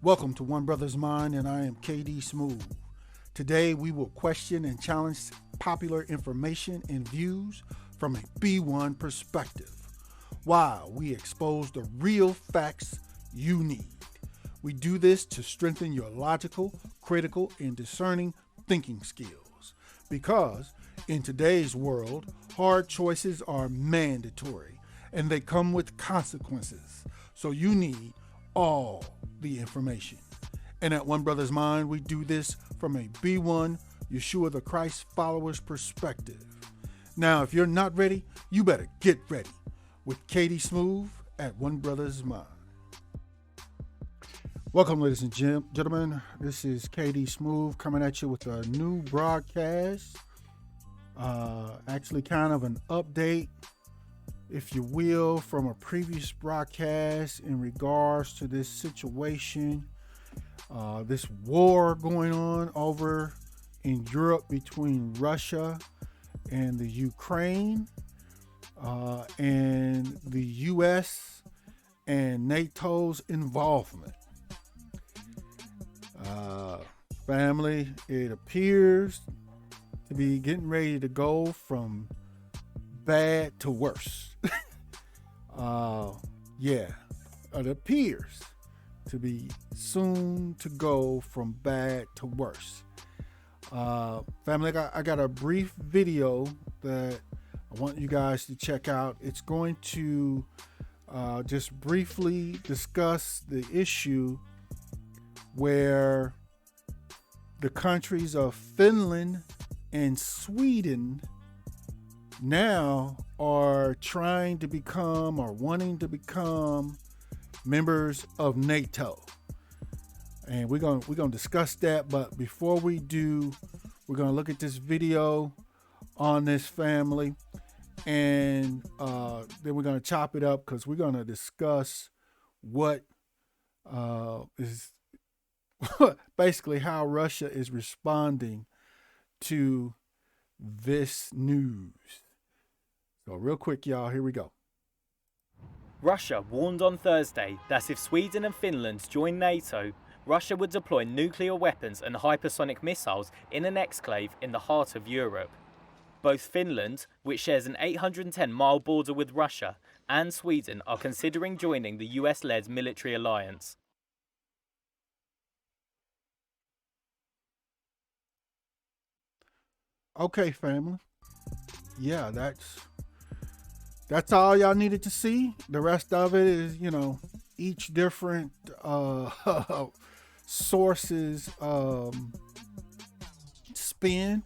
Welcome to One Brothas Mind, and I am KD Smooth. Today we will question and challenge popular information and views from a B1 perspective, while we expose the real facts you need. We do this to strengthen your logical, critical, and discerning thinking skills. Because in today's world, hard choices are mandatory and they come with consequences. So you need all the information. And at One Brothas Mind, we do this from a B1 Yeshua the Christ followers perspective. Now, if you're not ready, you better get ready with KD Smooth at One Brothas Mind. Welcome, ladies and gentlemen. This is KD Smooth coming at you with a new broadcast. Actually kind of an update, if you will, from a previous broadcast in regards to this situation, this war going on over in Europe between Russia and the Ukraine, and the U.S. and NATO's involvement. Family, it appears to be getting ready to go from bad to worse. It appears to be soon to go from bad to worse. Family, I got a brief video that I want you guys to check out. It's going to just briefly discuss the issue where the countries of Finland and Sweden now are trying to become or wanting to become members of NATO. And we're going to discuss that, but before we do, we're going to look at this video on this, family, and then we're going to chop it up because we're going to discuss what is basically how Russia is responding to this news. So real quick, y'all, here we go. Russia warned on Thursday that if Sweden and Finland join NATO, Russia would deploy nuclear weapons and hypersonic missiles in an exclave in the heart of Europe. Both Finland, which shares an 810-mile border with Russia, and Sweden are considering joining the US-led military alliance. Okay, family. Yeah, that's all y'all needed to see. The rest of it is, each different sources spin.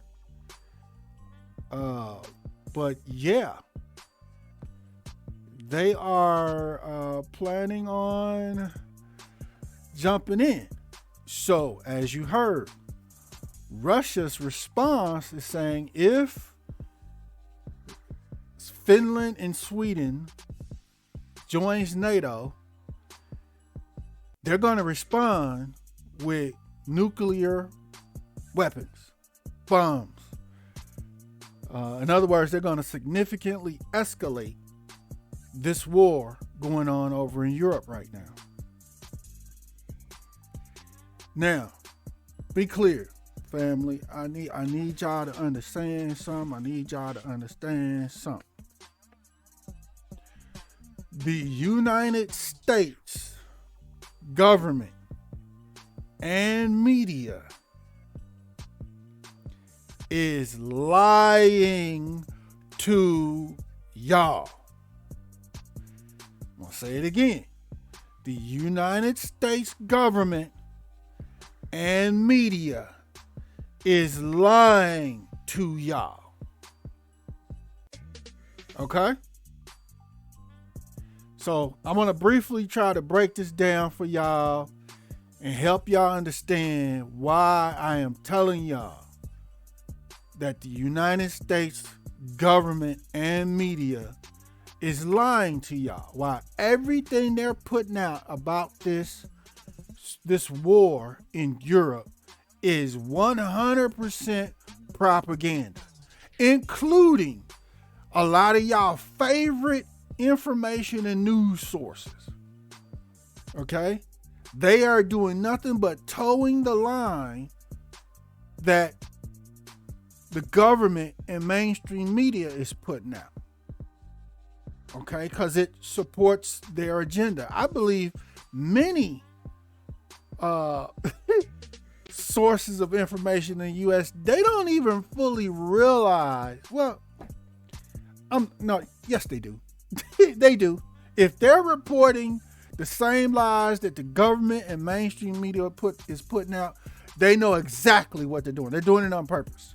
But yeah, they are planning on jumping in. So, as you heard, Russia's response is saying if Finland and Sweden joins NATO, they're going to respond with nuclear weapons, bombs. In other words, they're going to significantly escalate this war going on over in Europe right now. Now, be clear, family. I need y'all to understand something. The United States government and media is lying to y'all. I'm going to say it again. The United States government and media is lying to y'all. Okay? So I'm going to briefly try to break this down for y'all and help y'all understand why I am telling y'all that the United States government and media is lying to y'all. Why everything they're putting out about this war in Europe is 100% propaganda, including a lot of y'all favorite information and news sources. Okay? They are doing nothing but towing the line that the government and mainstream media is putting out. Okay, because it supports their agenda. I believe many sources of information in the U.S., they don't even fully realize. Well, no, yes, they do. They do. If they're reporting the same lies that the government and mainstream media is putting out, they know exactly what they're doing. They're doing it on purpose.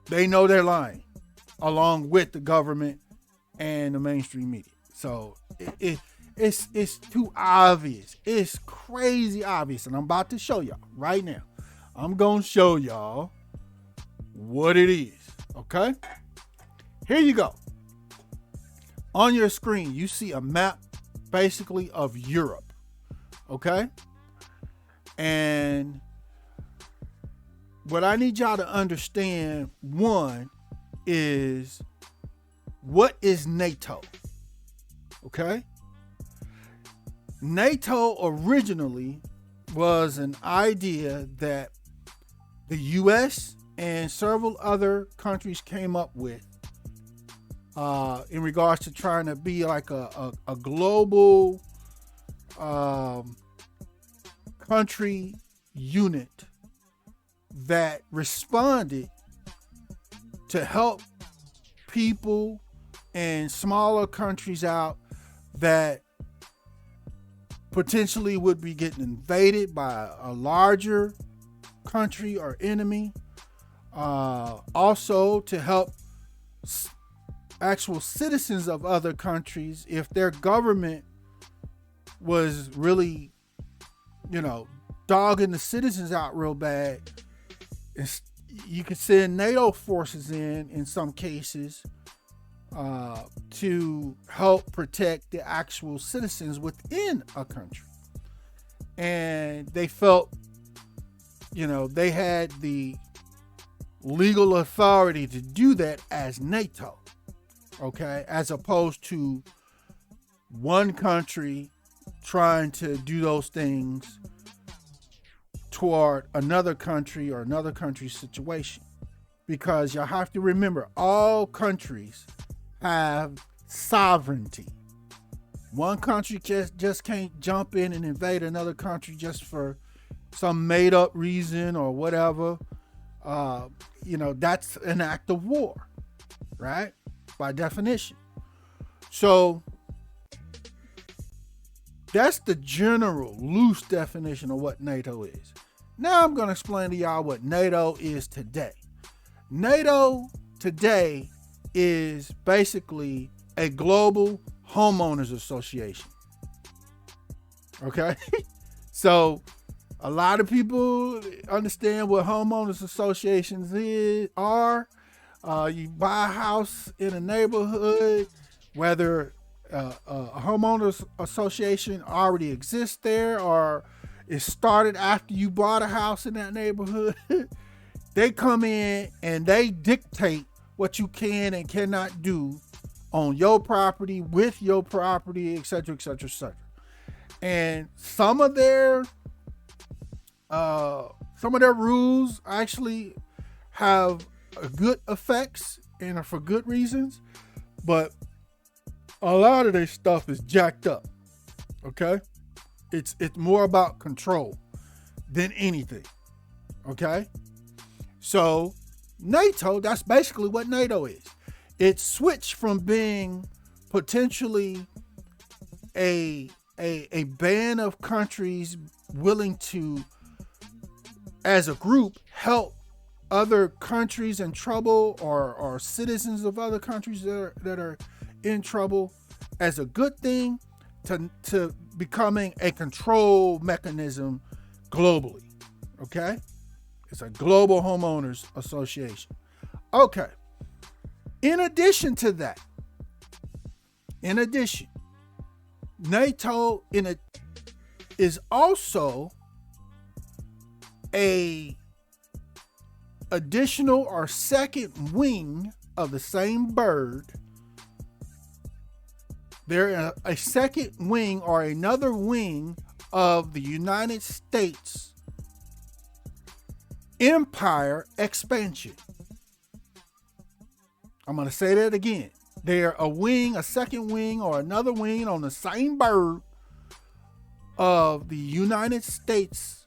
They know they're lying, along with the government and the mainstream media. So it's too obvious. It's crazy obvious, and I'm about to show y'all right now. I'm gonna show y'all what it is. Okay, here you go. On your screen, you see a map, basically, of Europe. Okay, and what I need y'all to understand, one, is what is NATO? Okay? NATO originally was an idea that the US and several other countries came up with in regards to trying to be like a global country unit that responded to help people and smaller countries out that potentially would be getting invaded by a larger country or enemy. Also to help actual citizens of other countries if their government was really, dogging the citizens out real bad. You could send NATO forces in some cases, to help protect the actual citizens within a country. And they felt, they had the legal authority to do that as NATO, okay, as opposed to one country trying to do those things toward another country or another country's situation. Because you have to remember, all countries have sovereignty. One country just can't jump in and invade another country just for some made up reason or whatever. That's an act of war, right? By definition. So that's the general loose definition of what NATO is. Now I'm going to explain to y'all what NATO is today. NATO today is basically a global homeowners association. Okay? So a lot of people understand what homeowners associations are. You buy a house in a neighborhood, whether a homeowners association already exists there or it started after you bought a house in that neighborhood. They come in and they dictate what you can and cannot do on your property, with your property, et cetera, et cetera, et cetera. And some of their rules actually have good effects and are for good reasons, but a lot of their stuff is jacked up. Okay? It's more about control than anything. Okay? So NATO, that's basically what NATO is. It switched from being potentially a band of countries willing to, as a group, help other countries in trouble or citizens of other countries that are in trouble as a good thing to becoming a control mechanism globally. Okay? It's a global homeowners association. Okay. In addition to that, NATO is also a additional or second wing of the same bird They're a second wing or another wing of the United States empire expansion. I'm going to say that again. They're a wing, a second wing, or another wing on the same bird of the United States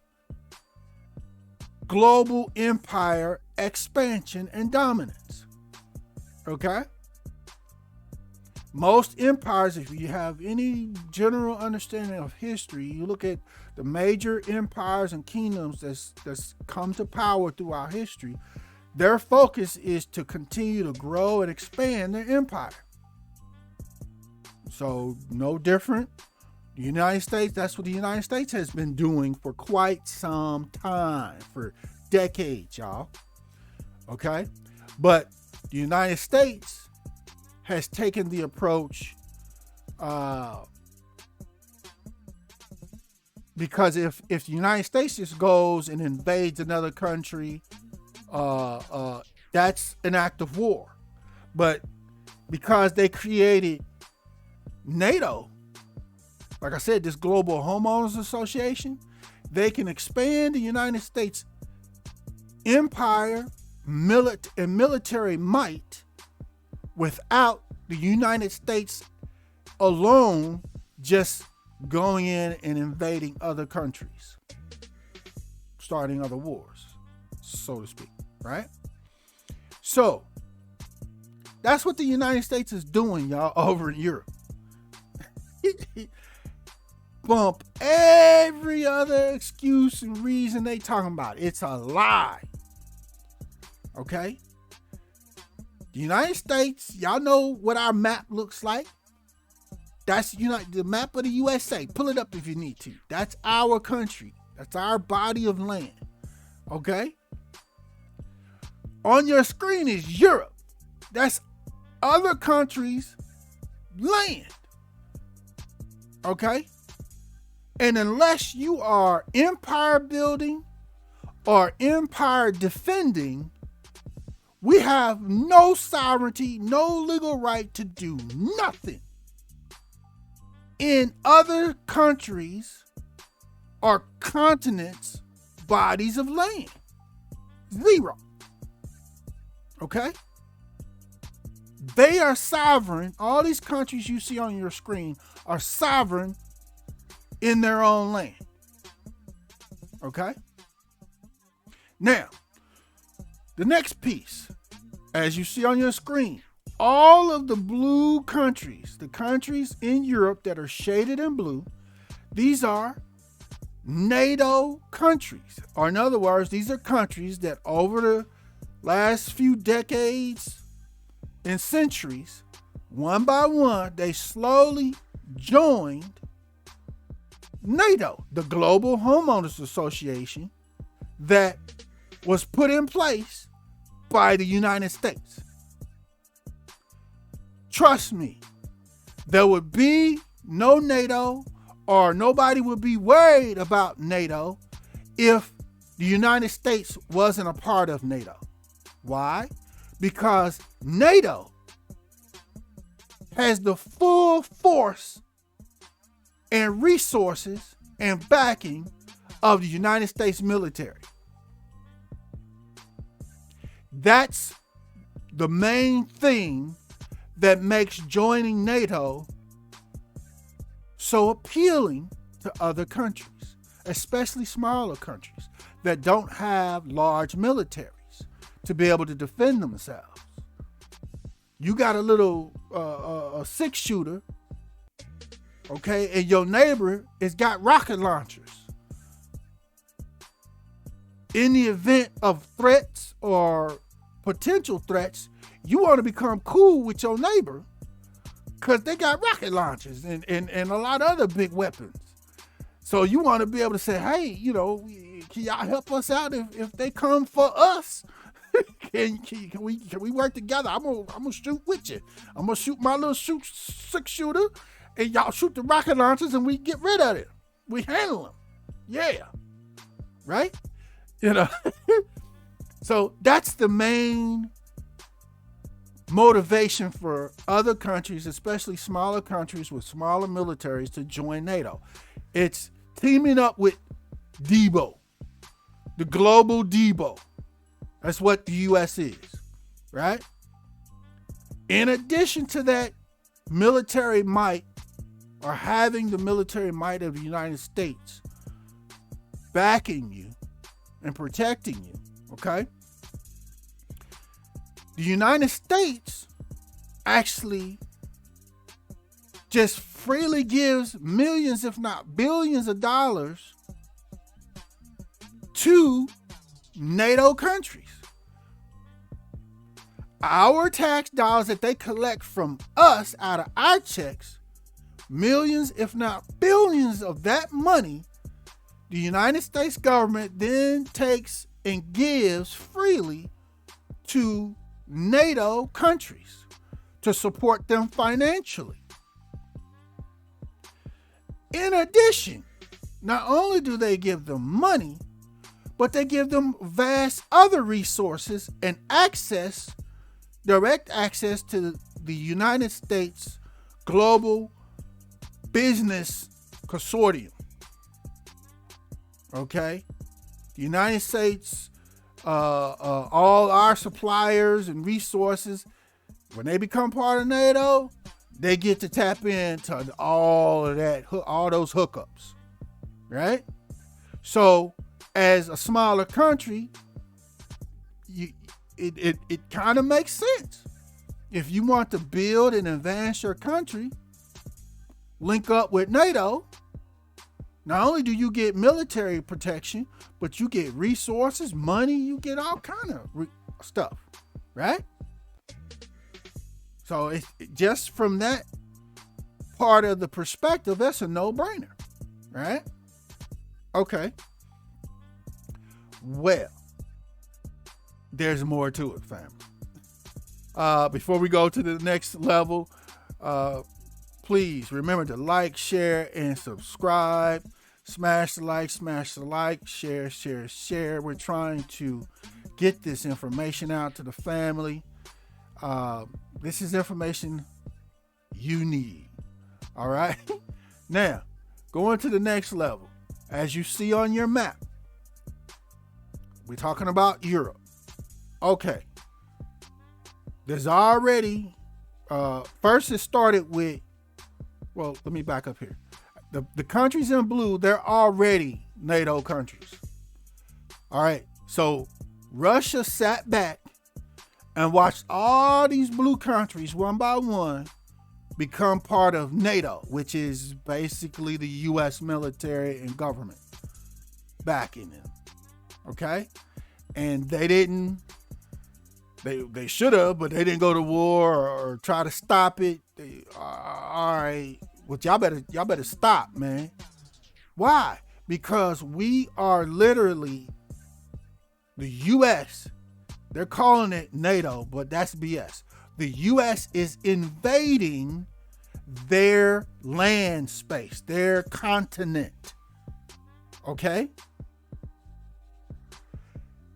global empire expansion and dominance. Okay? Most empires, if you have any general understanding of history, you look at the major empires and kingdoms that's come to power throughout history, their focus is to continue to grow and expand their empire. So no different. The United States, that's what the United States has been doing for quite some time, for decades, y'all. Okay? But the United States has taken the approach, because if the United States just goes and invades another country, that's an act of war. But because they created NATO, like I said, this Global Homeowners Association, they can expand the United States empire and military might without the United States alone just going in and invading other countries, starting other wars, so to speak, right? So that's what the United States is doing, y'all, over in Europe. Bump every other excuse and reason they talking about. It's a lie. Okay? The United States, y'all know what our map looks like. That's the map of the USA. Pull it up if you need to. That's our country. That's our body of land. Okay? On your screen is Europe. That's other countries' land. Okay? And unless you are empire building or empire defending, we have no sovereignty, no legal right to do nothing in other countries or continents' bodies of land. Zero. Okay? They are sovereign. All these countries you see on your screen are sovereign in their own land. Okay? Now, the next piece, as you see on your screen, all of the blue countries, the countries in Europe that are shaded in blue, these are NATO countries. Or in other words, these are countries that over the last few decades and centuries, one by one, they slowly joined NATO, the Global Homeowners Association that was put in place by the United States. Trust me, there would be no NATO, or nobody would be worried about NATO if the United States wasn't a part of NATO. Why? Because NATO has the full force and resources and backing of the United States military. That's the main thing that makes joining NATO so appealing to other countries, especially smaller countries that don't have large militaries to be able to defend themselves. You got a little a 6-shooter, okay, and your neighbor has got rocket launchers. In the event of threats or potential threats, you want to become cool with your neighbor because they got rocket launchers and a lot of other big weapons. So you want to be able to say, hey, can y'all help us out if they come for us? Can we work together? I'm gonna shoot with you. I'm gonna shoot my little 6-shooter, and y'all shoot the rocket launchers, and we get rid of it. We handle them. Yeah, right? So that's the main motivation for other countries, especially smaller countries with smaller militaries, to join NATO. It's teaming up with Debo, the global Debo. That's what the U.S. is, right? In addition to that military might, or having the military might of the United States backing you and protecting you, okay? The United States actually just freely gives millions, if not billions of dollars to NATO countries. Our tax dollars that they collect from us out of our checks, millions, if not billions of that money, the United States government then takes and gives freely to NATO countries to support them financially. In addition, not only do they give them money, but they give them vast other resources and access, direct access to the United States global business consortium. Okay? The United States, all our suppliers and resources, when they become part of NATO, they get to tap into all of that, all those hookups, right? So, as a smaller country, it kind of makes sense. If you want to build and advance your country, link up with NATO. Not only do you get military protection, but you get resources, money, you get all kind of stuff, right? So it's just from that part of the perspective, that's a no-brainer, right? Okay. Well, there's more to it, family. Before we go to the next level, please remember to like, share, and subscribe. Smash the like, share. We're trying to get this information out to the family. This is information you need. All right? Now, going to the next level. As you see on your map, we're talking about Europe. Okay. There's already, first it started with, well, let me back up here. The countries in blue, they're already NATO countries. All right. So Russia sat back and watched all these blue countries one by one become part of NATO, which is basically the U.S. military and government backing them. Okay. And they didn't, they should have, but they didn't go to war or try to stop it. All right. Well, y'all better stop, man. Why? Because we are literally the U.S. They're calling it NATO, but that's BS. The U.S. is invading their land space, their continent. Okay?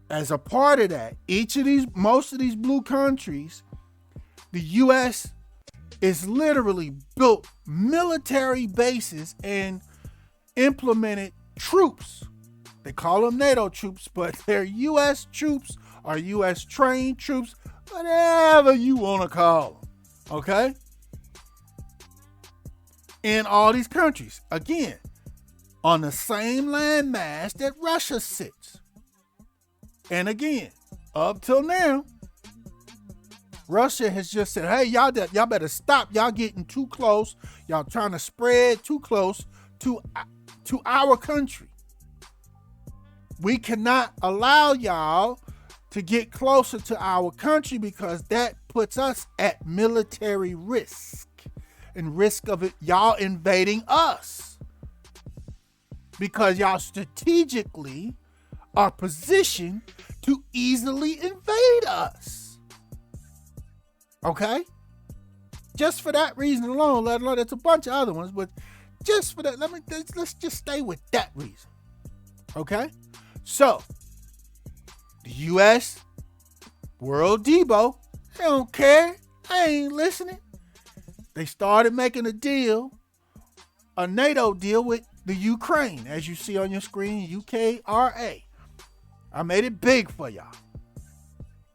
As a part of that, most of these blue countries, the U.S. is literally built military bases and implemented troops. They call them NATO troops, but they're U.S. troops or U.S. trained troops, whatever you want to call them. Okay? In all these countries. Again, on the same landmass that Russia sits. And again, up till now, Russia has just said, hey, y'all better stop. Y'all getting too close. Y'all trying to spread too close to our country. We cannot allow y'all to get closer to our country because that puts us at military risk and risk of it, y'all invading us. Because y'all strategically are positioned to easily invade us. Okay? Just for that reason alone, let alone there's a bunch of other ones, but just for that, let's just stay with that reason. Okay? So, the U.S. World Debo, they don't care. I ain't listening. They started making a NATO deal with the Ukraine, as you see on your screen, UKRA. I made it big for y'all.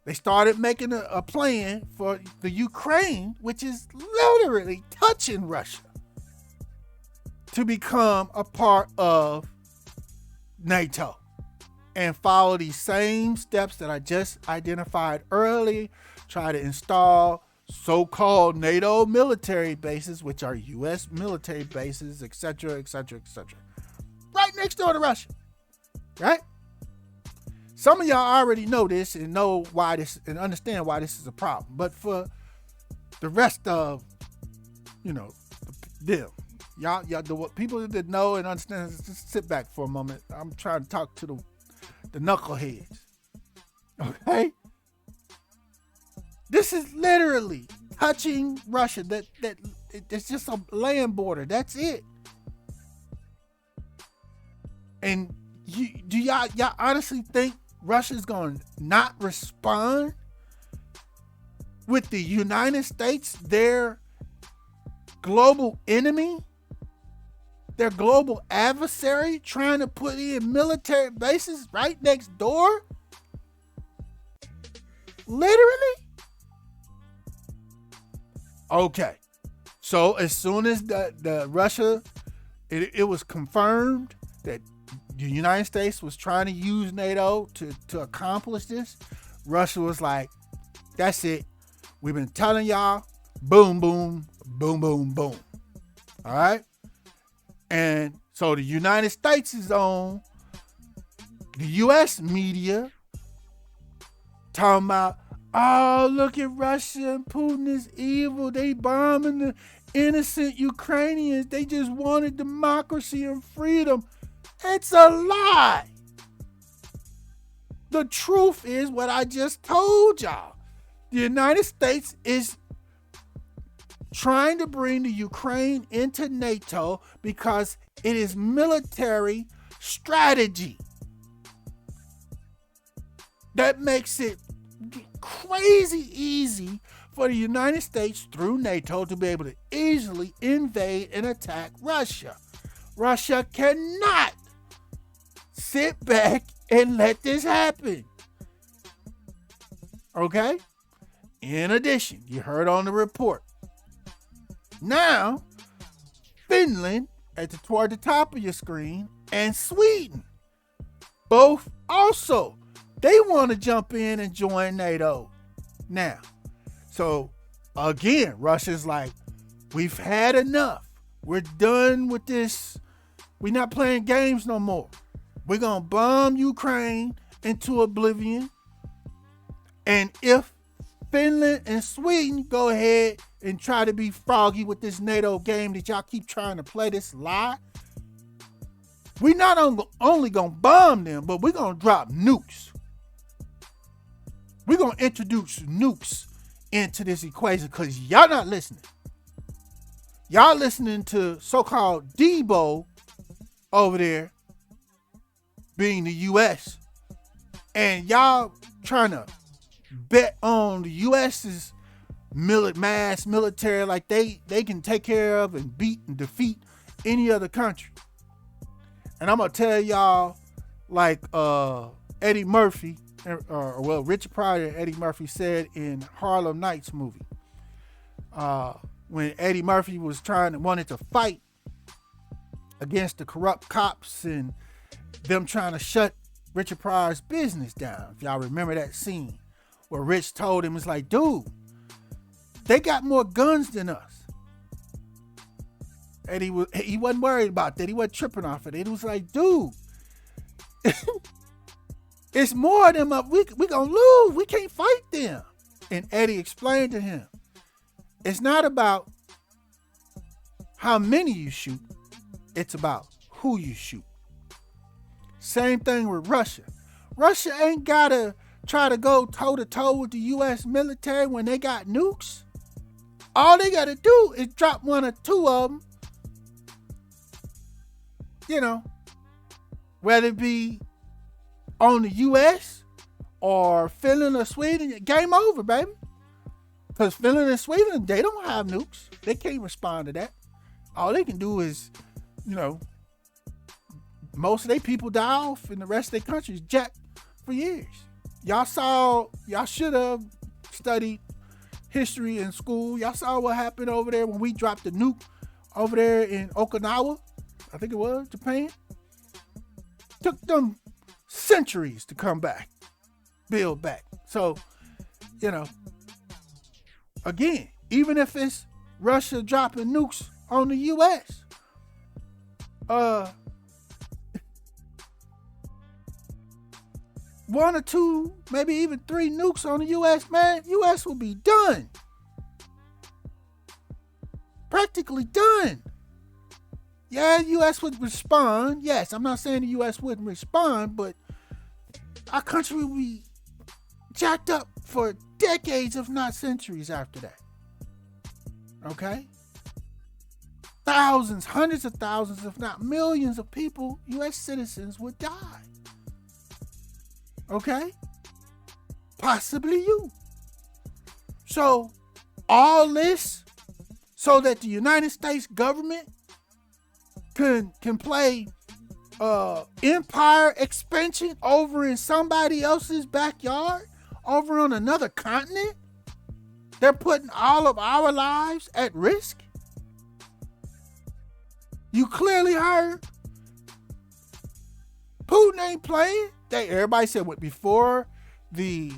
They started making a plan for the Ukraine, which is literally touching Russia, to become a part of NATO and follow these same steps that I just identified earlier. Try to install so-called NATO military bases, which are U.S. military bases, etc., etc., etc., right next door to Russia, right? Some of y'all already know this and know why this and understand why this is a problem. But for the rest of, them, y'all, the people that know and understand, just sit back for a moment. I'm trying to talk to the knuckleheads. Okay? This is literally touching Russia. That it's just a land border. That's it. And do y'all honestly think Russia's going to not respond with the United States, their global enemy, their global adversary, trying to put in military bases right next door? Literally? Okay. So as soon as the Russia, it was confirmed that the United States was trying to use NATO to accomplish this, Russia was like, that's it. We've been telling y'all, boom, boom, boom, boom, boom. All right? And so the United States is on the U.S. media talking about, oh, look at Russia and Putin is evil. They bombing the innocent Ukrainians. They just wanted democracy and freedom. It's a lie. The truth is what I just told y'all. The United States is trying to bring the Ukraine into NATO because it is military strategy. That makes it crazy easy for the United States through NATO to be able to easily invade and attack Russia. Russia cannot sit back and let this happen. Okay? In addition, you heard on the report. Now, Finland, toward the top of your screen, and Sweden, both also, they want to jump in and join NATO now. So, again, Russia's like, we've had enough. We're done with this. We're not playing games no more. We're going to bomb Ukraine into oblivion. And if Finland and Sweden go ahead and try to be froggy with this NATO game that y'all keep trying to play this lie, we're not only going to bomb them, but we're going to drop nukes. We're going to introduce nukes into this equation because y'all not listening. Y'all listening to so-called Debo over there being the U.S. And y'all trying to bet on the U.S.'s mass military like they can take care of and beat and defeat any other country. And I'm going to tell y'all like Eddie Murphy, Richard Pryor and Eddie Murphy said in Harlem Nights movie. When Eddie Murphy was wanted to fight against the corrupt cops and them trying to shut Richard Pryor's business down. If y'all remember that scene where Rich told him, it's like, dude, they got more guns than us. And he wasn't worried about that. He wasn't tripping off it. It was like, dude, it's more of them up. We gonna lose. We can't fight them. And Eddie explained to him, it's not about how many you shoot. It's about who you shoot. Same thing with Russia. Russia ain't gotta try to go toe to toe with the U.S. military when they got nukes. All they gotta do is drop one or two of them. Whether it be on the U.S. or Finland or Sweden, game over, baby. Because Finland and Sweden, they don't have nukes. They can't respond to that. All they can do is, most of their people die off and the rest of their countries jacked for years. Y'all should have studied history in school. Y'all saw what happened over there when we dropped the nuke over there in Okinawa. I think it was Japan. Took them centuries to come back, build back. So, again, even if it's Russia dropping nukes on the U.S., one or two, maybe even 3 nukes on the U.S., man, U.S. will be done. Practically done. Yeah, the U.S. would respond. Yes, I'm not saying the U.S. wouldn't respond, but our country would be jacked up for decades, if not centuries after that. Okay? Thousands, hundreds of thousands, if not millions of people, U.S. citizens would die. Okay? Possibly you. So, all this so that the United States government can play empire expansion over in somebody else's backyard, over on another continent? They're putting all of our lives at risk? You clearly heard Putin ain't playing. Everybody said what before they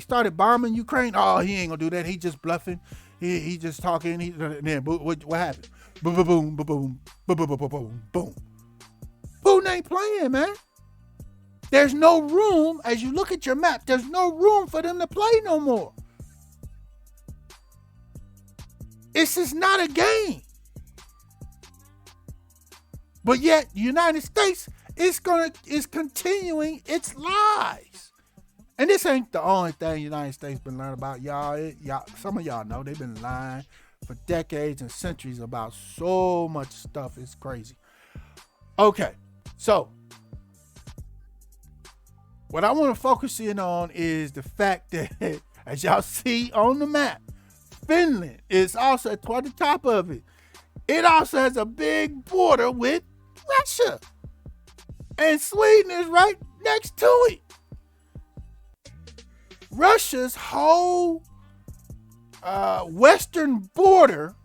started bombing Ukraine. Oh, he ain't gonna do that. He just bluffing. He just talking. And then what happened? Boom, boom, boom, boom, boom, boom, boom, boom, boom. Putin ain't playing, man. There's no room, as you look at your map, there's no room for them to play no more. It's just not a game. But yet, the United States is continuing its lies. And this ain't the only thing the United States been learning about. Y'all, some of y'all know they've been lying for decades and centuries about so much stuff. It's crazy. Okay, so what I want to focus in on is the fact that, as y'all see on the map, Finland is also toward the top of it. It also has a big border with Russia. And Sweden is right next to it. Russia's whole western border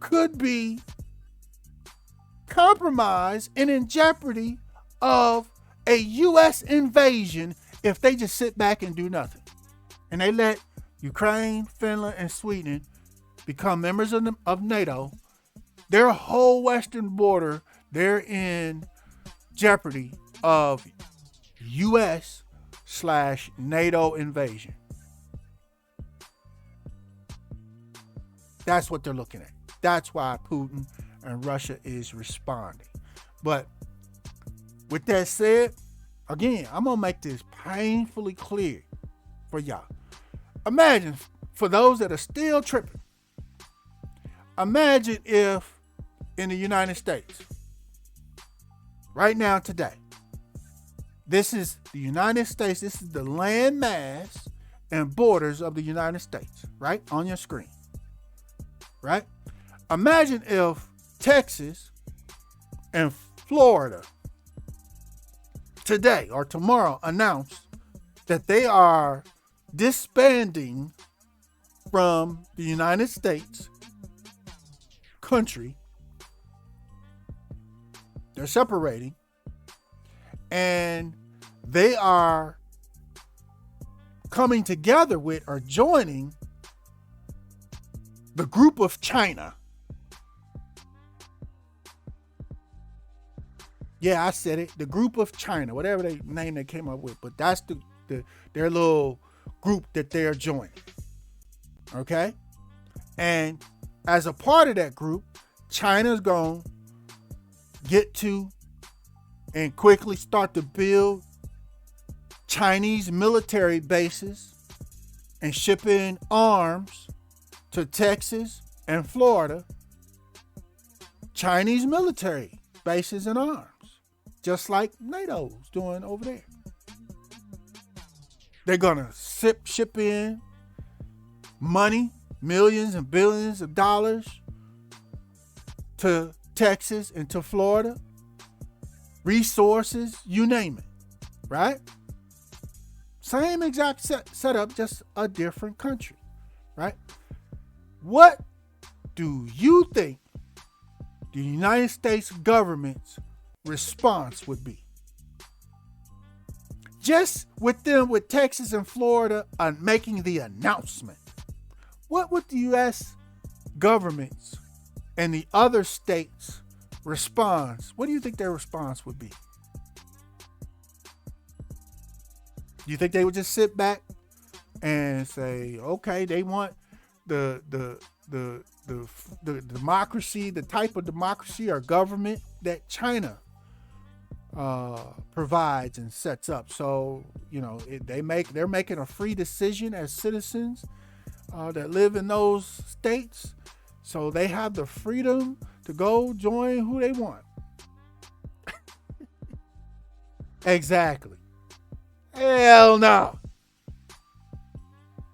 could be compromised and in jeopardy of a U.S. invasion if they just sit back and do nothing. And they let Ukraine, Finland, and Sweden become members of NATO. Their whole western border, they're in jeopardy of U.S./NATO invasion. That's what they're looking at. That's why Putin and Russia is responding. But with that said, again, I'm going to make this painfully clear for y'all. Imagine, for those that are still tripping, imagine if in the United States, right now, today, this is the United States, this is the land mass and borders of the United States, right? On your screen, right? Imagine if Texas and Florida today or tomorrow announced that they are disbanding from the United States country. They're separating, and they are coming together with or joining the group of China. Yeah, I said it. The group of China, whatever they name they came up with, but that's their little group that they're joining. Okay? And as a part of that group, China's going to get to and quickly start to build Chinese military bases and ship in arms to Texas and Florida. Chinese military bases and arms, just like NATO's doing over there. They're going to ship in money, millions and billions of dollars to Texas and to Florida, resources, you name it, right? Same exact setup, just a different country, right? What do you think the United States government's response would be? Just with Texas and Florida making the announcement, what would the U.S. government's and the other states' response, what do you think their response would be? Do you think they would just sit back and say, okay, they want the democracy, the type of democracy or government that China provides and sets up? So, they're making a free decision as citizens that live in those states. So they have the freedom to go join who they want. Exactly. Hell no.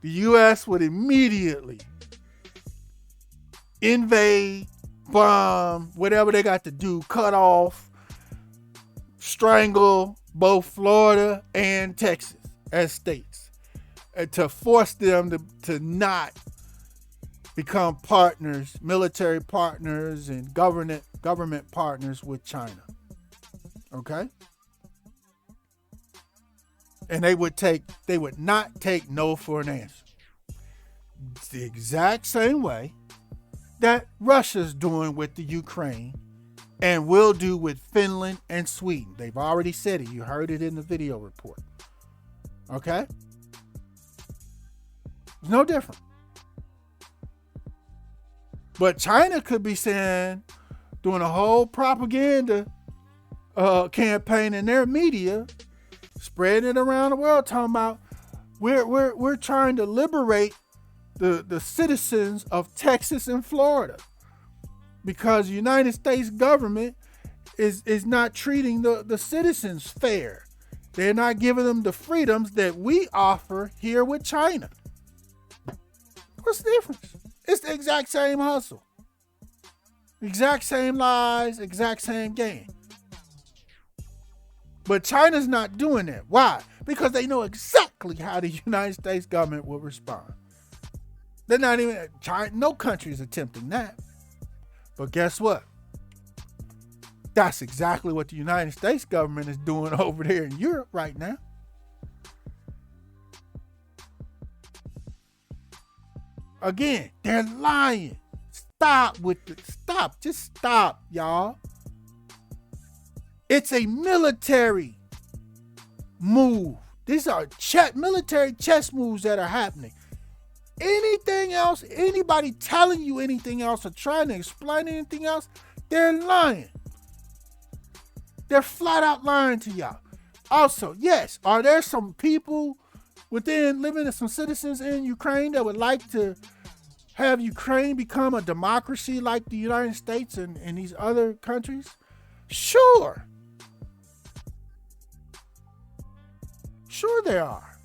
The U.S. would immediately invade, bomb, whatever they got to do, cut off, strangle both Florida and Texas as states, and to force them to not become partners, military partners, and government partners with China. Okay? And they would not take no for an answer. It's the exact same way that Russia's doing with the Ukraine and will do with Finland and Sweden. They've already said it. You heard it in the video report. Okay? It's no different. But China could be doing a whole propaganda campaign in their media, spreading it around the world, talking about we're trying to liberate the citizens of Texas and Florida because the United States government is not treating the citizens fair. They're not giving them the freedoms that we offer here with China. What's the difference? It's the exact same hustle. Exact same lies, exact same game. But China's not doing that. Why? Because they know exactly how the United States government will respond. They're not even, China, no country is attempting that. But guess what? That's exactly what the United States government is doing over there in Europe right now. Again, they're lying. Just stop, y'all. It's a military move. These are military chess moves that are happening. Anything else, anybody telling you anything else or trying to explain anything else, they're lying. They're flat out lying to y'all. Also, yes, are there some people some citizens in Ukraine that would like to have Ukraine become a democracy like the United States and these other countries? Sure. Sure they are.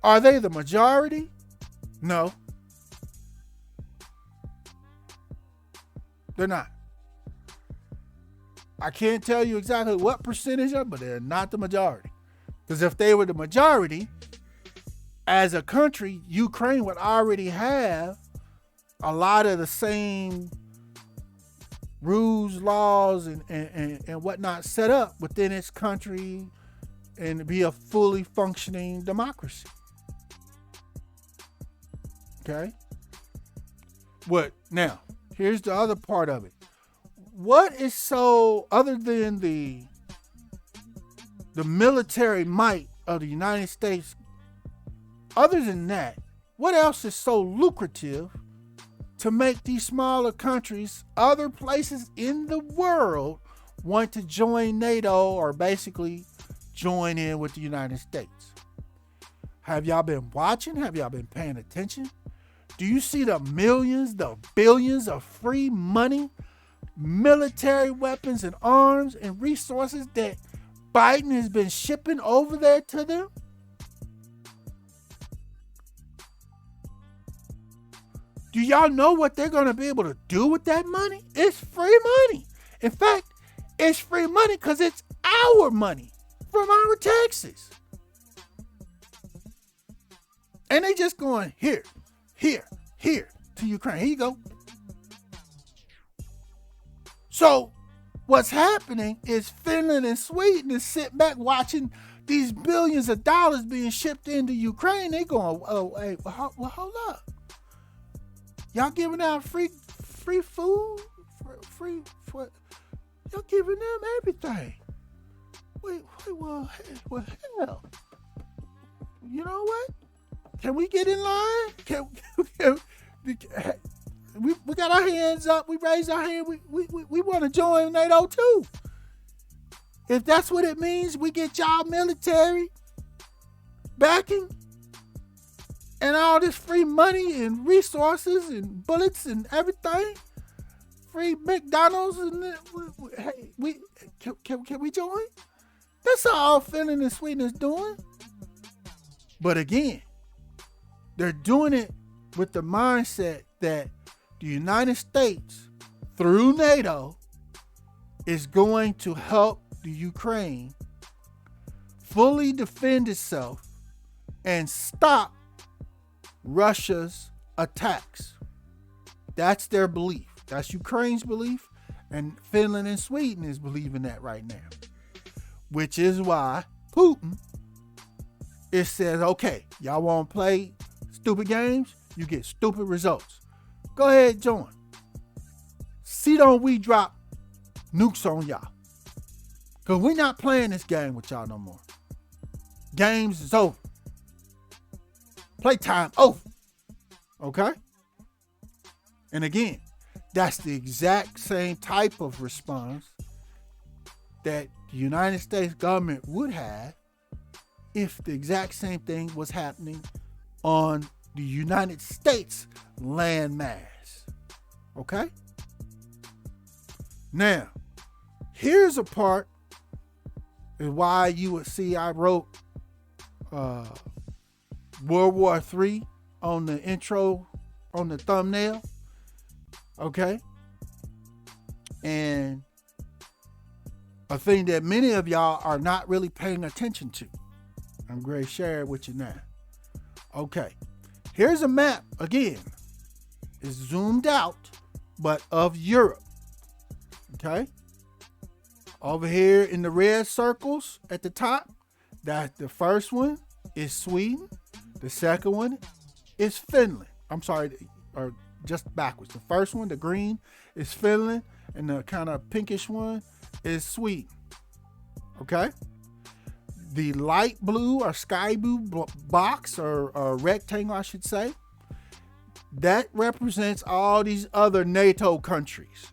Are they the majority? No. They're not. I can't tell you exactly what percentage of, but they're not the majority. Because if they were the majority, as a country, Ukraine would already have a lot of the same rules, laws, and whatnot set up within its country and be a fully functioning democracy. Okay? Now, here's the other part of it. What is so, other than the military might of the United States, other than that, what else is so lucrative to make these smaller countries, other places in the world, want to join NATO or basically join in with the United States? Have y'all been watching? Have y'all been paying attention? Do you see the millions, the billions of free money, military weapons and arms and resources that Biden has been shipping over there to them? Do y'all know what they're going to be able to do with that money? It's free money. In fact, it's free money because it's our money from our taxes. And they just going here to Ukraine. Here you go. So what's happening is Finland and Sweden is sitting back watching these billions of dollars being shipped into Ukraine. They going, oh, hey, well, hold up. Y'all giving out free food? Free y'all giving them everything. Wait, well, hell. You know what? Can we get in line? We got our hands up. We raised our hand. We want to join NATO too. If that's what it means, we get y'all military backing and all this free money and resources and bullets and everything. Free McDonald's and hey, can we join? That's all Finland and Sweden is doing. But again, they're doing it with the mindset that the United States, through NATO, is going to help the Ukraine fully defend itself and stop Russia's attacks. That's their belief. That's Ukraine's belief, and Finland and Sweden is believing that right now. Which is why Putin, it says, okay, y'all want to play stupid games? You get stupid results. Go ahead, join. See, don't we drop nukes on y'all. Because we're not playing this game with y'all no more. Games is over. Playtime over. Okay? And again, that's the exact same type of response that the United States government would have if the exact same thing was happening on the United States landmass. Okay? Now, here's a part of why you would see I wrote World War III on the intro, on the thumbnail. Okay? And a thing that many of y'all are not really paying attention to. I'm going to share it with you now. Okay. Here's a map, again. It's zoomed out, but of Europe. Okay? Over here in the red circles at the top, that the first one is Sweden. The second one is Finland. I'm sorry, or just backwards. The first one, the green, is Finland, and the kind of pinkish one is Sweden. Okay? The light blue or sky blue box or rectangle, I should say, that represents all these other NATO countries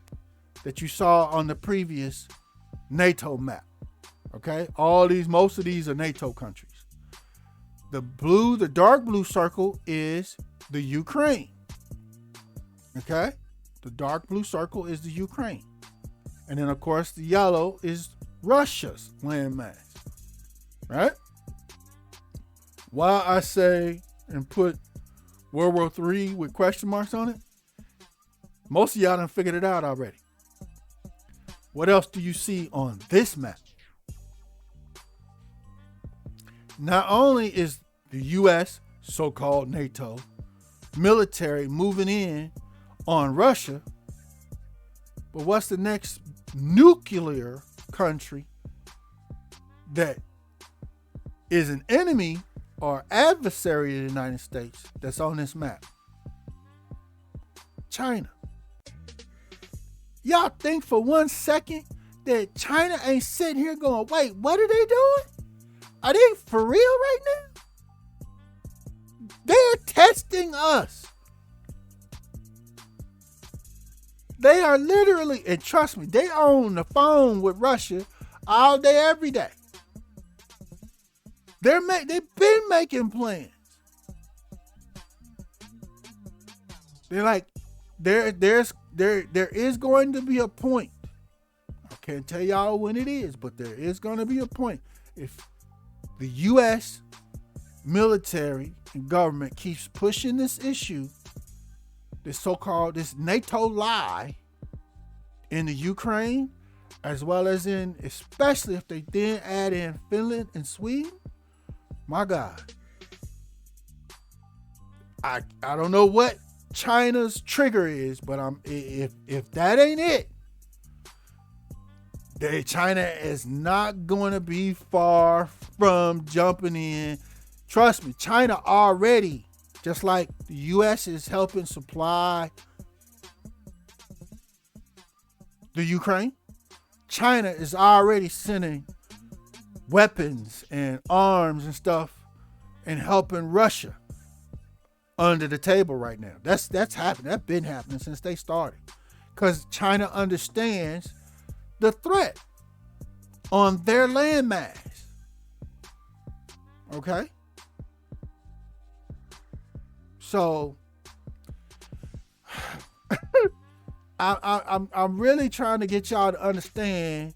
that you saw on the previous NATO map. Okay? Most of these are NATO countries. The dark blue circle is the Ukraine. Okay? The dark blue circle is the Ukraine. And then, of course, the yellow is Russia's landmass. Right? Why I say and put World War III with question marks on it, most of y'all done figured it out already. What else do you see on this map? Not only is the U.S., so-called NATO, military moving in on Russia, but what's the next nuclear country that is an enemy or adversary of the United States that's on this map? China. Y'all think for 1 second that China ain't sitting here going, wait, what are they doing? Are they for real right now? They're testing us. They are literally, and trust me, they on the phone with Russia all day, every day. They've been making plans. They're like, there is going to be a point. I can't tell y'all when it is, but there is going to be a point. If the U.S. military and government keeps pushing this issue this NATO lie in the Ukraine, as well as especially if they then add in Finland and Sweden, my God. I don't know what China's trigger is, but if that ain't it, China is not going to be far from jumping in. Trust me, China already, just like the U.S. is helping supply the Ukraine, China is already sending weapons and arms and stuff and helping Russia under the table right now. That's happening. That's been happening since they started. Because China understands the threat on their landmass. Okay? So I'm really trying to get y'all to understand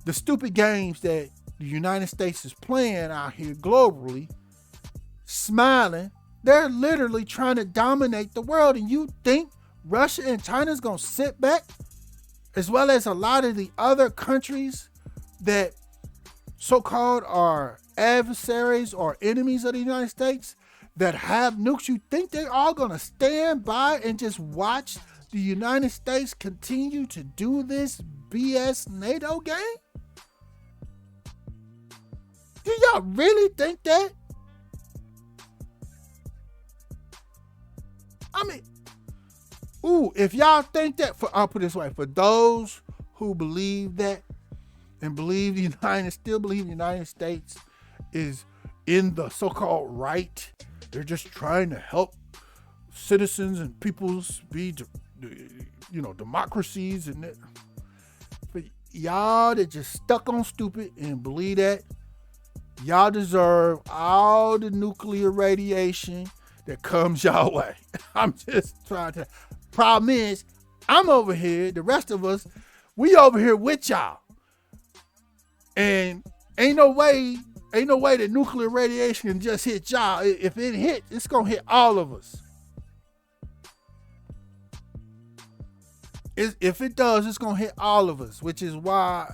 the stupid games that the United States is playing out here globally, smiling. They're literally trying to dominate the world, and you think Russia and China is going to sit back, as well as a lot of the other countries that so-called are adversaries or enemies of the United States that have nukes? You think they're all going to stand by and just watch the United States continue to do this BS NATO game? Do y'all really think that? I mean, if y'all think that, I'll put it this way, for those who believe that and still believe the United States is in the so-called right, they're just trying to help citizens and peoples be, democracies, and that. But y'all that just stuck on stupid and believe that, y'all deserve all the nuclear radiation that comes y'all way. I'm just trying to. Problem is, I'm over here, the rest of us, we over here with y'all. And ain't no way that nuclear radiation can just hit y'all. If it hits, it's gonna hit all of us. If it does, it's gonna hit all of us, which is why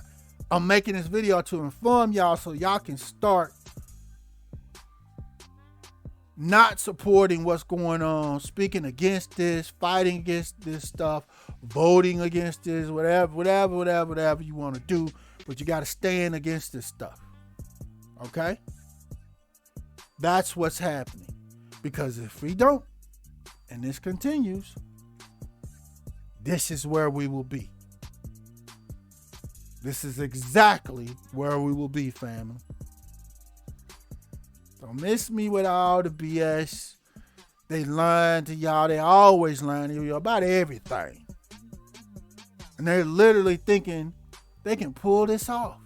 I'm making this video, to inform y'all so y'all can start not supporting what's going on, speaking against this, fighting against this stuff, voting against this, whatever you want to do, but you got to stand against this stuff. Okay? That's what's happening. Because if we don't, and this continues, this is where we will be. This is exactly where we will be, family. Don't miss me with all the BS. They lying to y'all. They always lying to you about everything. And they're literally thinking they can pull this off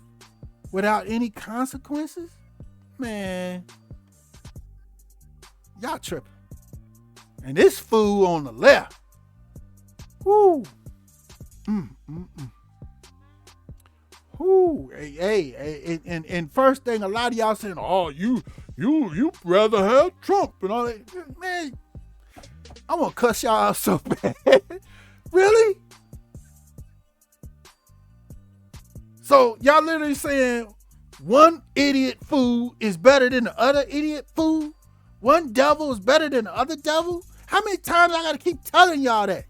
without any consequences. Man, y'all tripping. And this fool on the left. Whoo. Whoo. Hey. And first thing, a lot of y'all saying, oh, you rather have Trump and all that. Man, I'm gonna cuss y'all out so bad. Really? So y'all literally saying one idiot fool is better than the other idiot fool? One devil is better than the other devil? How many times I gotta keep telling y'all that?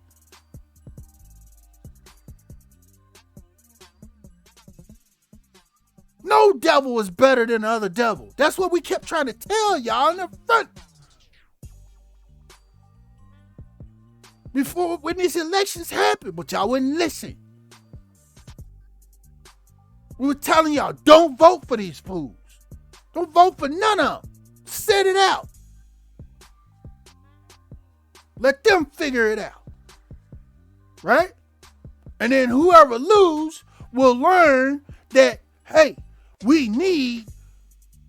No devil is better than the other devil. That's what we kept trying to tell y'all in the front. When these elections happened, but y'all wouldn't listen. We were telling y'all, don't vote for these fools. Don't vote for none of them. Sit it out. Let them figure it out. Right? And then whoever lose will learn that, hey, we need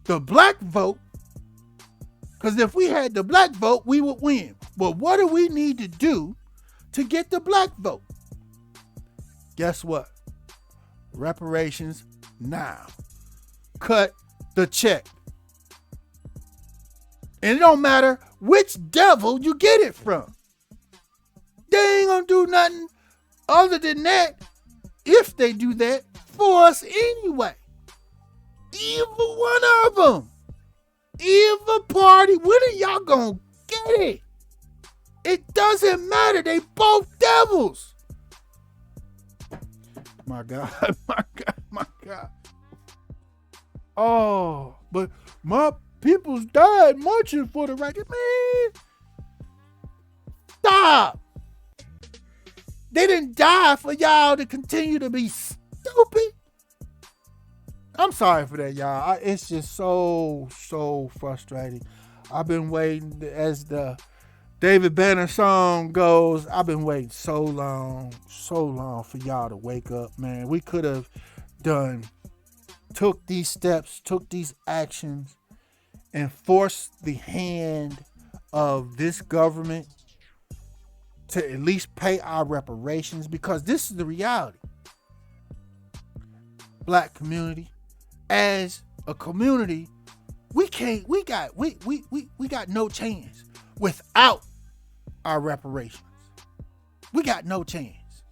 the black vote, because if we had the black vote, we would win. But what do we need to do to get the black vote? Guess what? Reparations now. Cut the check. And it don't matter which devil you get it from. They ain't gonna do nothing other than that, if they do that, for us anyway. Either one of them. Either party, when are y'all gonna get it? It doesn't matter. They both devils. My God, my God, my God. Oh, but my peoples died marching for the right. Man, stop. They didn't die for y'all to continue to be stupid. I'm sorry for that, y'all. It's just so frustrating. I've been waiting, as the David Banner song goes, I've been waiting so long for y'all to wake up, man. We could have took these steps, took these actions, and forced the hand of this government to at least pay our reparations, because this is the reality. Black community, as a community, we got no chance without our reparations. We got no chance.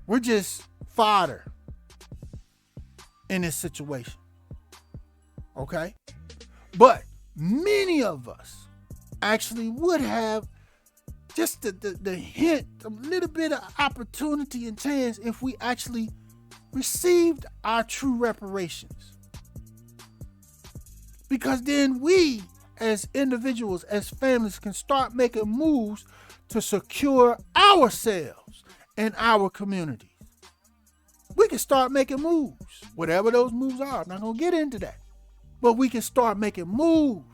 We're just fodder in this situation. Okay? But many of us actually would have just the hint, a little bit of opportunity and chance if we actually received our true reparations. Because then we, as individuals, as families, can start making moves to secure ourselves and our communities. We can start making moves, whatever those moves are. I'm not going to get into that. But we can start making moves.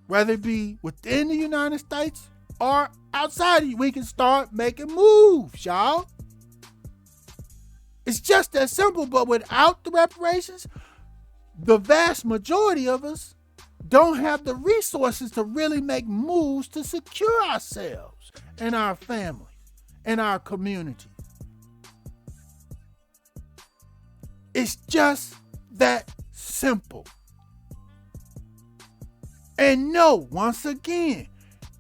Whether it be within the United States or outside of it, we can start making moves, y'all. It's just that simple, but without the reparations, the vast majority of us don't have the resources to really make moves to secure ourselves and our families and our communities. It's just that simple. And no, once again,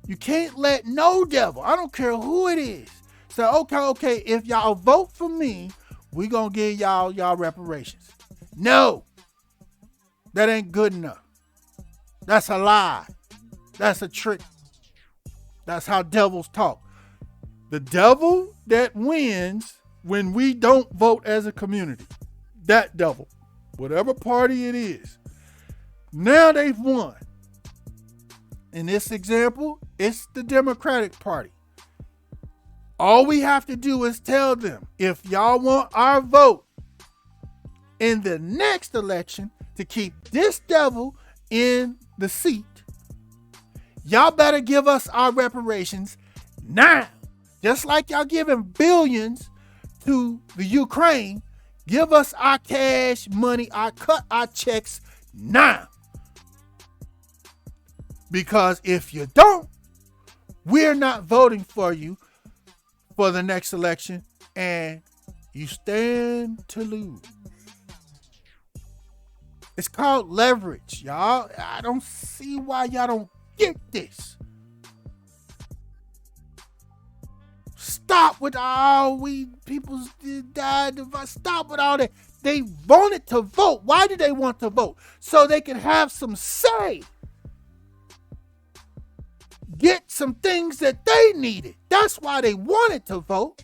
you can't let no devil, I don't care who it is, say, okay, if y'all vote for me, we gonna give y'all reparations. No, that ain't good enough. That's a lie. That's a trick. That's how devils talk. The devil that wins when we don't vote as a community, that devil, whatever party it is, now they've won. In this example, it's the Democratic Party. All we have to do is tell them, if y'all want our vote in the next election to keep this devil in the seat, y'all better give us our reparations now. Just like y'all giving billions to the Ukraine, give us our cash money, cut our checks now. Because if you don't, we're not voting for you for the next election, and you stand to lose. It's called leverage, y'all. I don't see why y'all don't get this. Stop with all we people died. Stop with all that. They wanted to vote. Why did they want to vote? So they can have some say. Get some things that they needed. That's why they wanted to vote.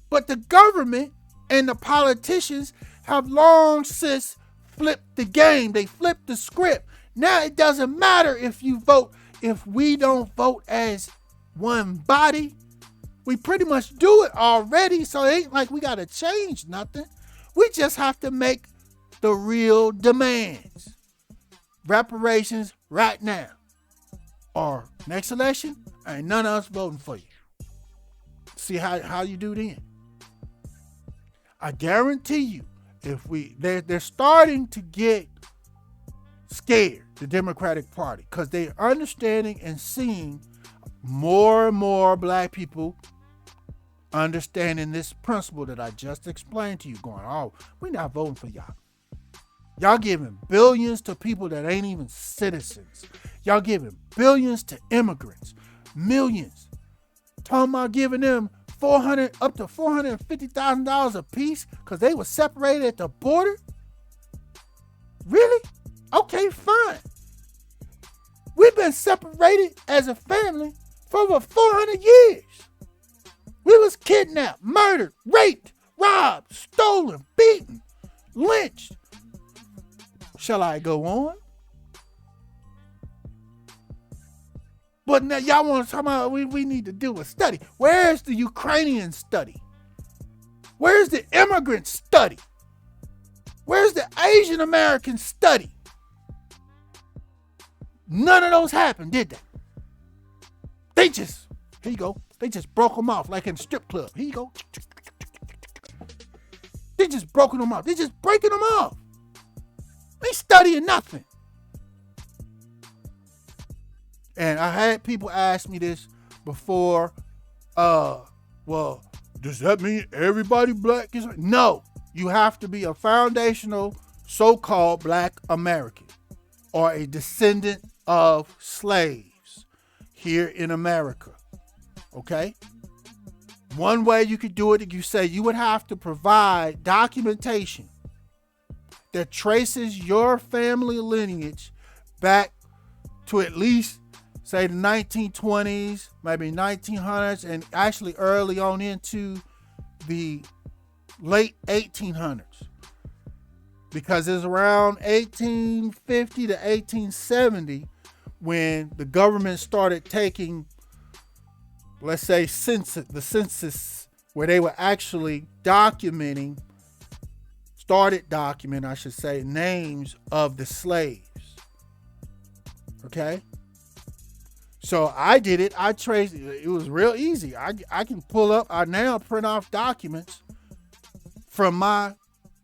But the government and the politicians have long since flipped the game. They flipped the script. Now it doesn't matter if you vote. If we don't vote as one body, we pretty much do it already. So it ain't like we got to change nothing. We just have to make the real demands. Reparations right now. Or next election, ain't none of us voting for you. See how you do then. I guarantee you, if they're starting to get scared, the Democratic Party, because they're understanding and seeing more and more black people understanding this principle that I just explained to you, going, oh, we're not voting for y'all. Y'all giving billions to people that ain't even citizens. Y'all giving billions to immigrants, millions. Talking about giving them up to $450,000 a piece because they were separated at the border? Really? Okay, fine. We've been separated as a family for over 400 years. We was kidnapped, murdered, raped, robbed, stolen, beaten, lynched. Shall I go on? But now y'all want to talk about we need to do a study. Where's the Ukrainian study? Where's the immigrant study? Where's the Asian American study? None of those happened, did they? Here you go. They just broke them off like in a strip club. Here you go. They just broken them off. They just breaking them off. They studying nothing. And I had people ask me this before. Well, does that mean everybody black is? No, you have to be a foundational so-called black American or a descendant of slaves here in America. Okay? One way you could do it, you say you would have to provide documentation that traces your family lineage back to at least, say, the 1920s, maybe 1900s, and actually early on into the late 1800s. Because it's around 1850 to 1870 when the government started taking, let's say, the census, where they were actually started documenting, names of the slaves. Okay? So I did it. I traced it. It was real easy. I can pull up, I now print off documents from my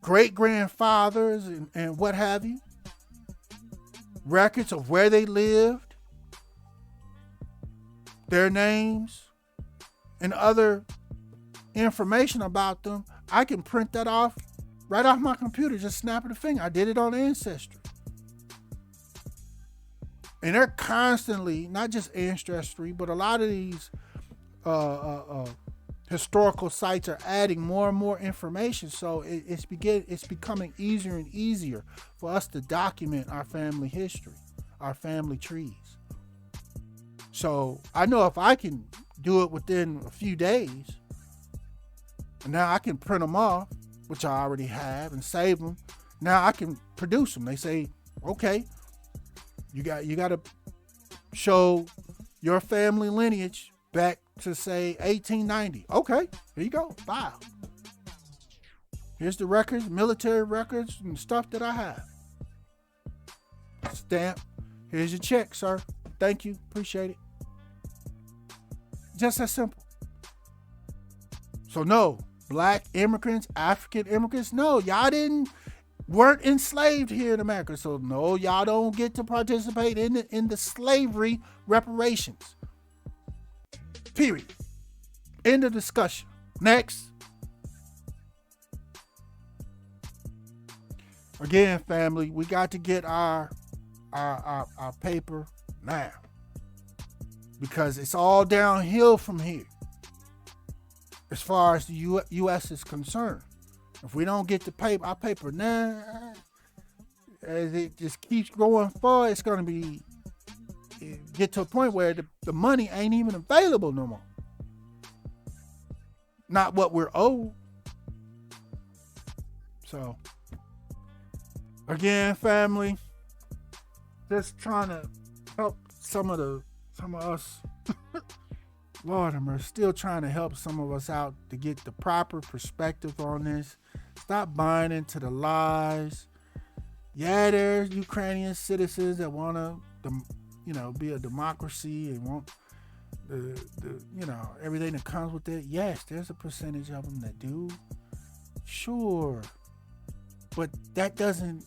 great-grandfathers and what have you. Records of where they lived, their names, and other information about them. I can print that off right off my computer, just snapping a finger. I did it on Ancestry. And they're constantly, not just Ancestry, but a lot of these historical sites are adding more and more information. So it's becoming easier and easier for us to document our family history, our family trees. So I know if I can do it within a few days, and now I can print them off, which I already have, and save them. Now I can produce them. They say, okay, you got to show your family lineage back to, say, 1890. Okay, here you go. File. Here's the records, military records, and stuff that I have. Stamp. Here's your check, sir. Thank you. Appreciate it. Just that simple. So no, black immigrants, African immigrants, no, y'all weren't enslaved here in America. So no, y'all don't get to participate in the slavery reparations. Period. End of discussion. Next. Again, family, we got to get our paper now, because it's all downhill from here as far as the U.S. is concerned. If we don't get our paper now, as it just keeps going forward, it's going to get to a point where the money ain't even available no more. Not what we're owed. So, again, family, just trying to help some of us. Lord, I'm still trying to help some of us out to get the proper perspective on this. Stop buying into the lies. Yeah, there's Ukrainian citizens that want to, be a democracy and want the everything that comes with it. Yes, there's a percentage of them that do. Sure. But that doesn't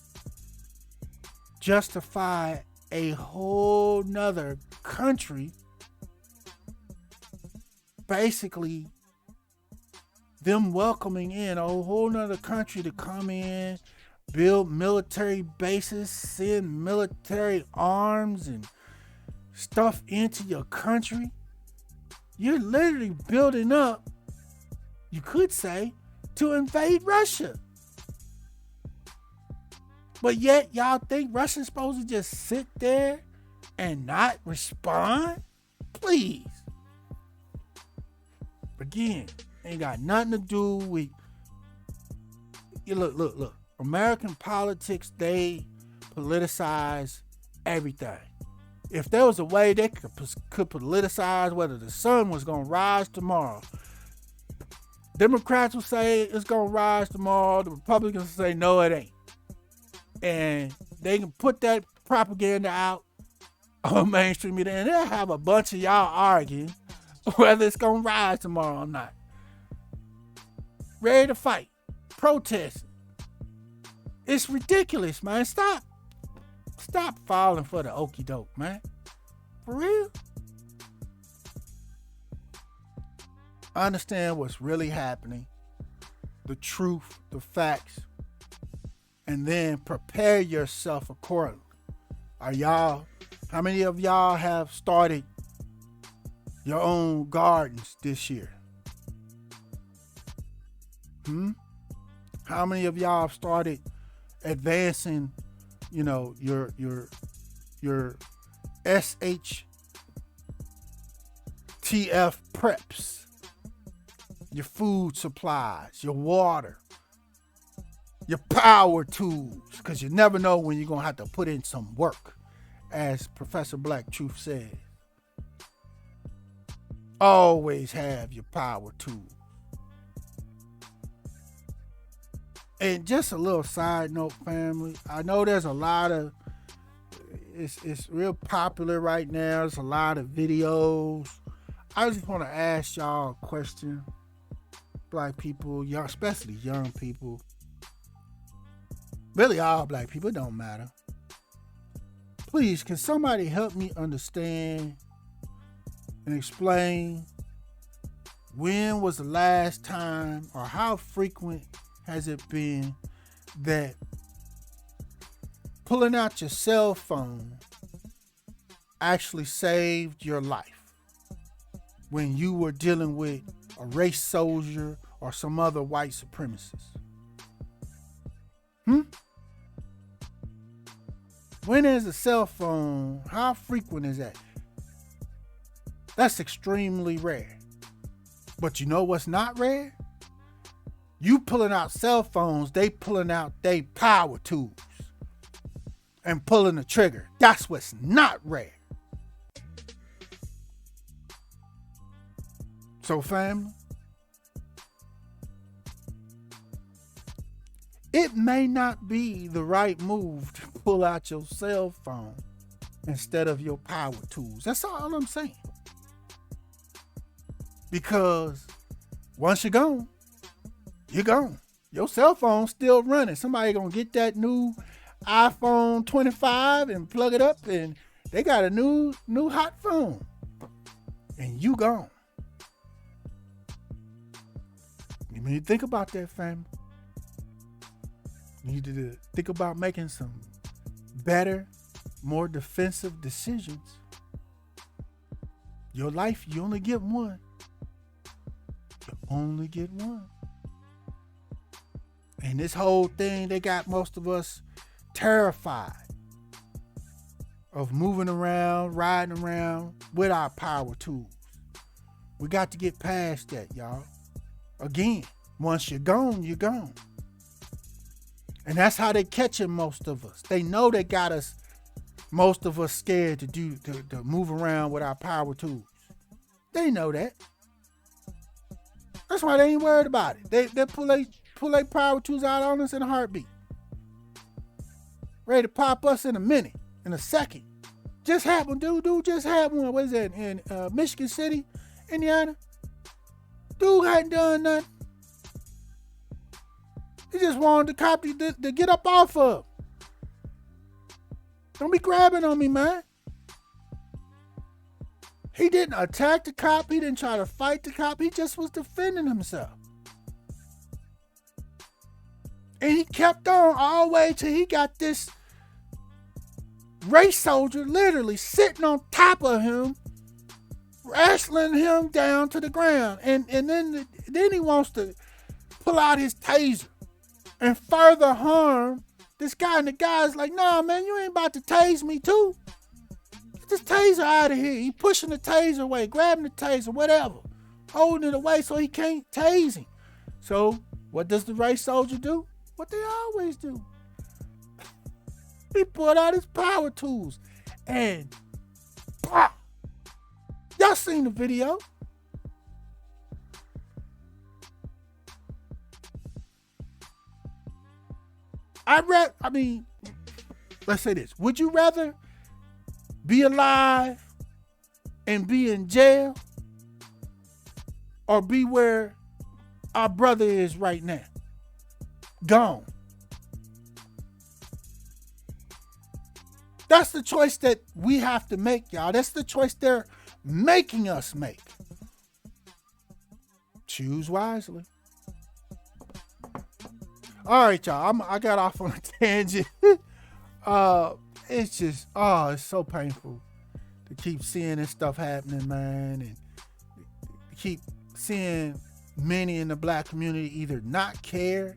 justify a whole nother country, basically them welcoming in a whole nother country to come in, build military bases, send military arms, and stuff into your country, you're literally building up, you could say, to invade Russia. But yet y'all think Russia's supposed to just sit there and not respond? Please. Again, ain't got nothing to do with, you look. American politics, they politicize everything. If there was a way they could politicize whether the sun was going to rise tomorrow, Democrats will say it's going to rise tomorrow. The Republicans will say, no, it ain't. And they can put that propaganda out on mainstream media, and they'll have a bunch of y'all arguing whether it's going to rise tomorrow or not. Ready to fight. Protesting. It's ridiculous, man. Stop falling for the okie doke, man. For real. Understand what's really happening, the truth, the facts, and then prepare yourself accordingly. How many of y'all have started your own gardens this year? How many of y'all have started advancing, your SHTF preps, your food supplies, your water, your power tools, because you never know when you're going to have to put in some work, as Professor Black Truth says. Always have your power tools. And just a little side note, family. I know there's a lot of, it's real popular right now. There's a lot of videos. I just want to ask y'all a question. Black people, young, especially young people. Really all black people, it don't matter. Please, can somebody help me understand and explain when was the last time, or how frequent has it been that pulling out your cell phone actually saved your life when you were dealing with a race soldier or some other white supremacist? When is a cell phone? How frequent is that? That's extremely rare. But you know what's not rare? You pulling out cell phones, they pulling out they power tools and pulling the trigger. That's what's not rare. So family, it may not be the right move to pull out your cell phone instead of your power tools. That's all I'm saying. Because once you're gone, you're gone. Your cell phone's still running. Somebody gonna get that new iPhone 25 and plug it up, and they got a new hot phone. And you gone. You need to think about that, family. You need to think about making some better, more defensive decisions. Your life, you only get one. You only get one. And this whole thing, they got most of us terrified of moving around, riding around with our power tools. We got to get past that, y'all. Again, once you're gone, you're gone. And that's how they catching most of us. They know they got us, most of us, scared to move around with our power tools. They know that. That's why they ain't worried about it. They pull their power tools out on us in a heartbeat. Ready to pop us in a minute, in a second. Just happened, dude just had one. What is that, in Michigan City, Indiana? Dude hadn't done nothing. He just wanted the cop to get up off of. Don't be grabbing on me, man. He didn't attack the cop. He didn't try to fight the cop. He just was defending himself. And he kept on all the way till he got this race soldier literally sitting on top of him, wrestling him down to the ground. And then he wants to pull out his taser and further harm this guy. And the guy's like, nah, man, you ain't about to tase me too. Get this taser out of here. He pushing the taser away, grabbing the taser, whatever, holding it away so he can't tase him. So what does the race soldier do? What they always do. He pulled out his power tools and pop. Y'all seen the video. Let's say this. Would you rather be alive and be in jail or be where our brother is right now? Gone. That's the choice that we have to make, y'all. That's the choice they're making us make. Choose wisely. All right, y'all. I got off on a tangent. It's just, it's so painful to keep seeing this stuff happening, man, and keep seeing many in the black community either not care,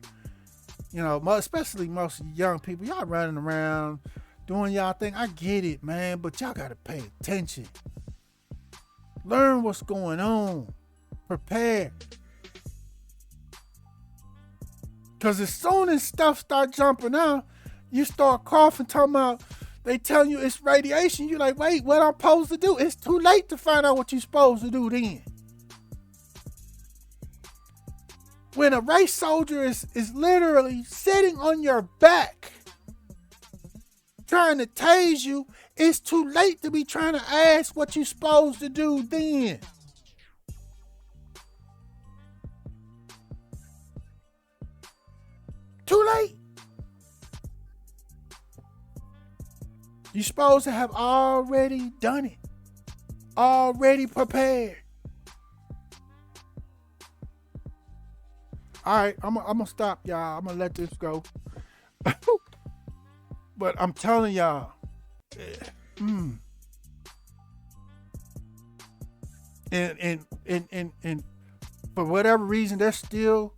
especially most young people. Y'all running around doing y'all thing. I get it, man, but y'all gotta pay attention. Learn what's going on. Prepare. Because as soon as stuff start jumping out, you start coughing, talking about, they tell you it's radiation. You're like, wait, what I'm supposed to do? It's too late to find out what you're supposed to do then. When a race soldier is literally sitting on your back, trying to tase you, it's too late to be trying to ask what you're supposed to do then. Too late. You're supposed to have already done it. Already prepared. All right, I'm gonna stop, y'all. I'm gonna let this go. But I'm telling y'all, and for whatever reason, there's still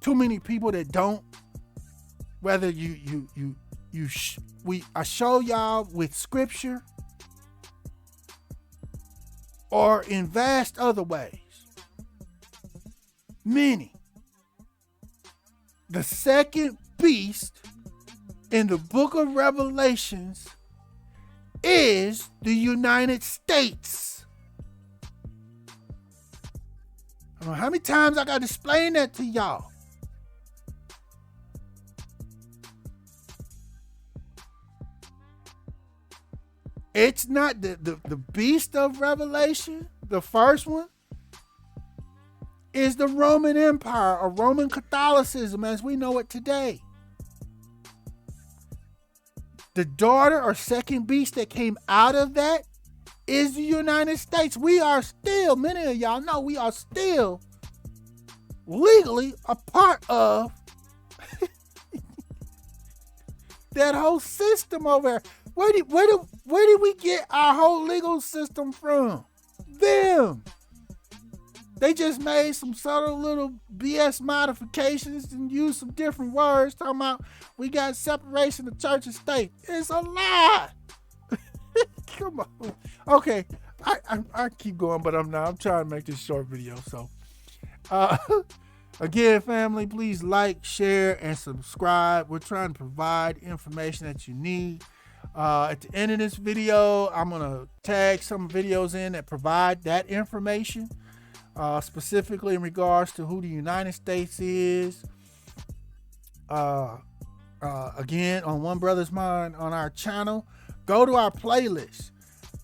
too many people that don't. Whether I show y'all with scripture or in vast other ways. Many. The second beast in the book of Revelations is the United States. I don't know how many times I got to explain that to y'all. It's not the beast of Revelation. The first one is the Roman Empire or Roman Catholicism as we know it today. The daughter or second beast that came out of that is the United States. We are still, many of y'all know, we are still legally a part of that whole system over there. Where did we get our whole legal system from? Them. They just made some subtle little BS modifications and used some different words talking about we got separation of church and state. It's a lie. Come on. Okay, I keep going, but I'm not. I'm trying to make this short video. So, again, family, please like, share, and subscribe. We're trying to provide information that you need. At the end of this video, I'm going to tag some videos in that provide that information, specifically in regards to who the United States is. Again, on One Brothas Mind on our channel, go to our playlist.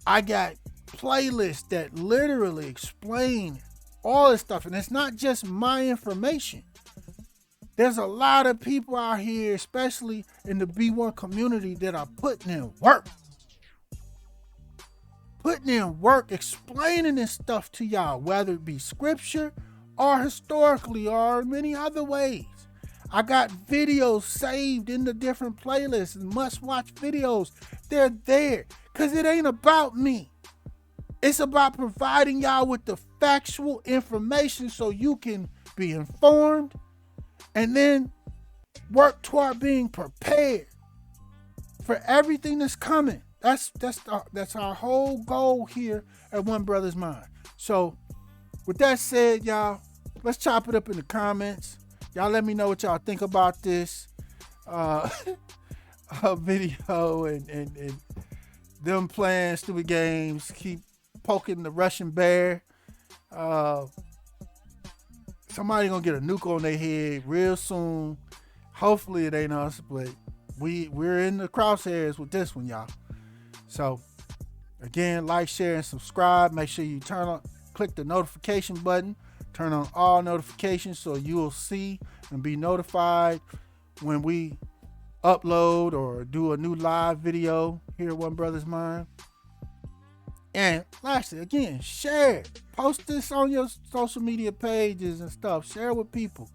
I got playlists that literally explain all this stuff, and it's not just my information. There's a lot of people out here, especially in the B1 community, that are putting in work. Putting in work, explaining this stuff to y'all, whether it be scripture or historically or many other ways. I got videos saved in the different playlists and must-watch videos. They're there because it ain't about me. It's about providing y'all with the factual information so you can be informed and then work toward being prepared for everything that's coming. That's our whole goal here at One Brothas Mind. So with that said, y'all, let's chop it up in the comments. Y'all let me know what y'all think about this video and them playing stupid games, keep poking the Russian bear. Somebody gonna get a nuke on their head real soon. Hopefully it ain't us, but we're in the crosshairs with this one, y'all. So again, like, share, and subscribe. Make sure you click the notification button, turn on all notifications so you will see and be notified when we upload or do a new live video here at One Brothas Mind. And lastly, again, share. Post this on your social media pages and stuff. Share with people.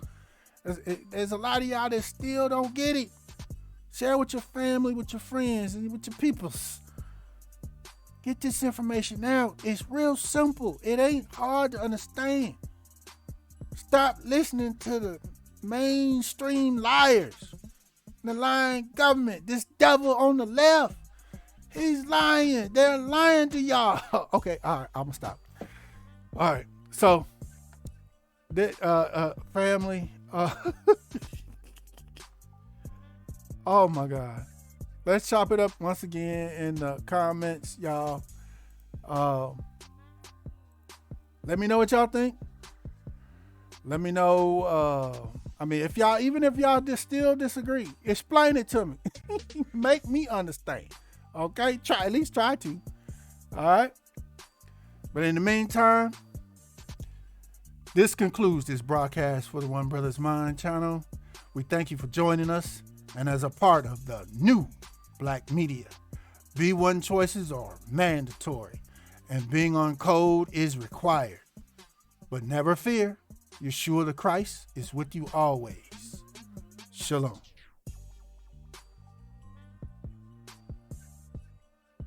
There's a lot of y'all that still don't get it. Share with your family, with your friends, and with your peoples. Get this information out. It's real simple. It ain't hard to understand. Stop listening to the mainstream liars. The lying government. This devil on the left. He's lying. They're lying to y'all. Okay, all right, I'm gonna stop. All right, so family. Oh my God. Let's chop it up once again in the comments, y'all. Let me know what y'all think. Let me know. If y'all still disagree, explain it to me. Make me understand. Okay, at least try to. All right. But in the meantime, this concludes this broadcast for the One Brothas Mind Channel. We thank you for joining us, and as a part of the new Black media, B1 choices are mandatory, and being on code is required. But never fear, Yeshua the Christ is with you always. Shalom.